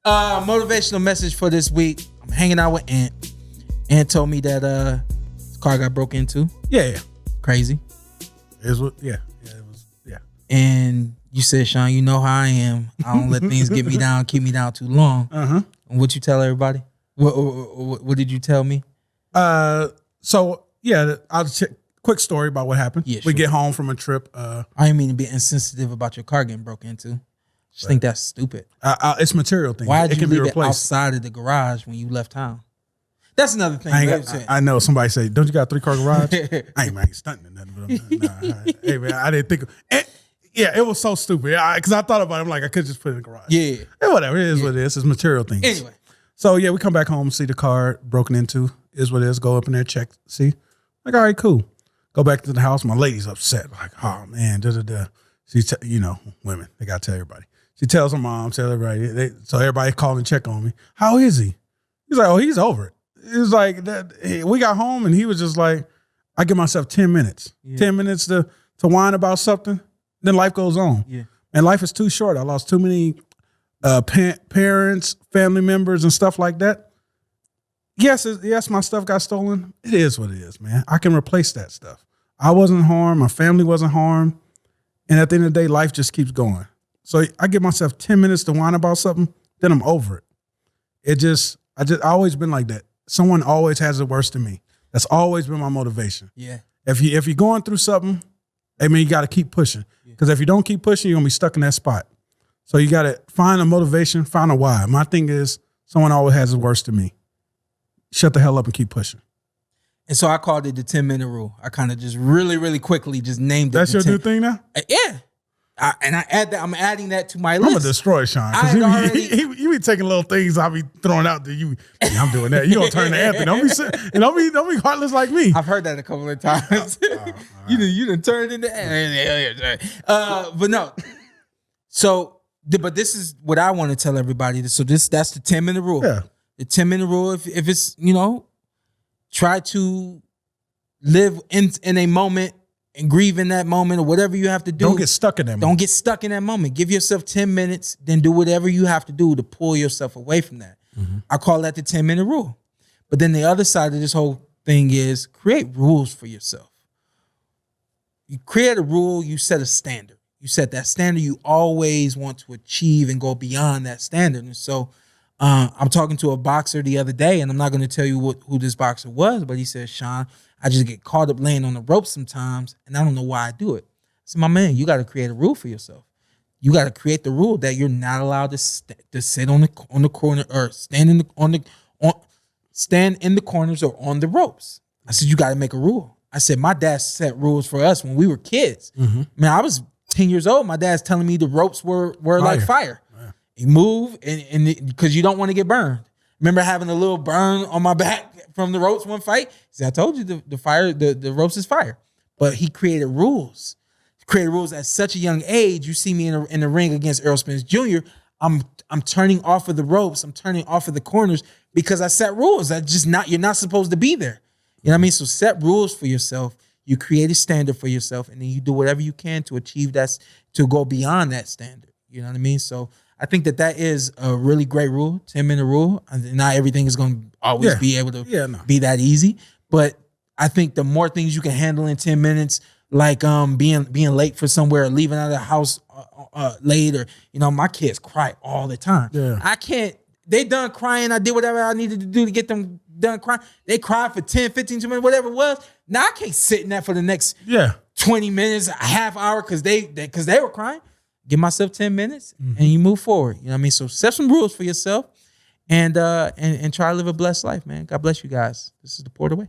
Motivational message for this week. I'm hanging out with Ant. Ant told me that his car got broke into. Yeah. Crazy. It was. Yeah. And you said, Shawn, you know how I am. I don't let things get me down, keep me down too long. And what you tell everybody? What did you tell me? So yeah, I'll check. Quick story about what happened. Yeah, we get home from a trip. I didn't mean to be insensitive about your car getting broken into. Just think that's stupid. It's material things. Why did you leave it outside of the garage when you left town? That's another thing. I know somebody say, "Don't you got a 3-car garage?" I ain't stunting or nothing. But hey man, I didn't think. It was so stupid. Because I thought about it. I'm like, I could just put it in the garage. Yeah. Whatever. It is what it is. It's material things. Anyway. So yeah, we come back home, see the car broken into. Is what it is. Go up in there, check, see. Like, all right, cool. Go back to the house. My lady's upset. Like, oh man, She, women, they gotta tell everybody. She tells her mom, tell everybody. So everybody call and check on me. How is he? He's like, oh, he's over it. It was like that. We got home and he was just like, I give myself 10 minutes. Yeah. 10 minutes to whine about something. Then life goes on. Yeah. And life is too short. I lost too many parents, family members, and stuff like that. Yes, my stuff got stolen. It is what it is, man. I can replace that stuff. I wasn't harmed. My family wasn't harmed. And at the end of the day, life just keeps going. So I give myself 10 minutes to whine about something, then I'm over it. I always been like that. Someone always has it worse than me. That's always been my motivation. Yeah. If you're going through something, I mean, you got to keep pushing. Because if you don't keep pushing, you're going to be stuck in that spot. So you got to find a motivation, find a why. My thing is, someone always has it worse than me. Shut the hell up and keep pushing. And so I called it the 10-minute rule. I kind of just really, really quickly just named it. That's your new thing now? Yeah. And I add that. I'm adding that to my list. I'm gonna destroy Shawn because you be taking little things I be throwing out to you. Yeah, I'm doing that. You gonna turn to Anthony? Don't be heartless like me. I've heard that a couple of times. You done turned into but no. So, but this is what I want to tell everybody. So that's the 10-minute rule. Yeah. The 10-minute rule. If it's try to live in a moment. And grieve in that moment or whatever you have to do. Don't get stuck in that moment. Don't get stuck in that moment. Give yourself 10 minutes, then do whatever you have to do to pull yourself away from that. Mm-hmm. I call that the 10-minute rule. But then the other side of this whole thing is create rules for yourself. You create a rule, you set a standard. You set that standard you always want to achieve and go beyond that standard. And so I'm talking to a boxer the other day, and I'm not going to tell you who this boxer was, but he said, Shawn, I just get caught up laying on the rope sometimes, and I don't know why I do it. I said, my man, you got to create a rule for yourself. You got to create the rule that you're not allowed to sit on the corner or stand in the corners or on the ropes. I said, you got to make a rule. I said, my dad set rules for us when we were kids. Mm-hmm. Man, I was 10 years old. My dad's telling me the ropes were like fire. Yeah. You move and because you don't want to get burned. Remember having a little burn on my back from the ropes one fight? See, I told you the ropes is fire. But he created rules. He created rules at such a young age. You see me in the ring against Errol Spence Jr. I'm turning off of the ropes. I'm turning off of the corners because I set rules. You're not supposed to be there. You know what I mean? So set rules for yourself. You create a standard for yourself, and then you do whatever you can to achieve that, to go beyond that standard. You know what I mean? So I think that is a really great rule, 10-minute rule. Not everything is going to always be able to be that easy. But I think the more things you can handle in 10 minutes, like being late for somewhere, or leaving out of the house late, or, my kids cry all the time. Yeah. I can't, they done crying. I did whatever I needed to do to get them done crying. They cried for 10, 15, 20 minutes, whatever it was. Now I can't sit in that for the next 20 minutes, a half hour because they were crying. Give myself 10 minutes and you move forward. You know what I mean? So set some rules for yourself and try to live a blessed life, man. God bless you guys. This is the PorterWay.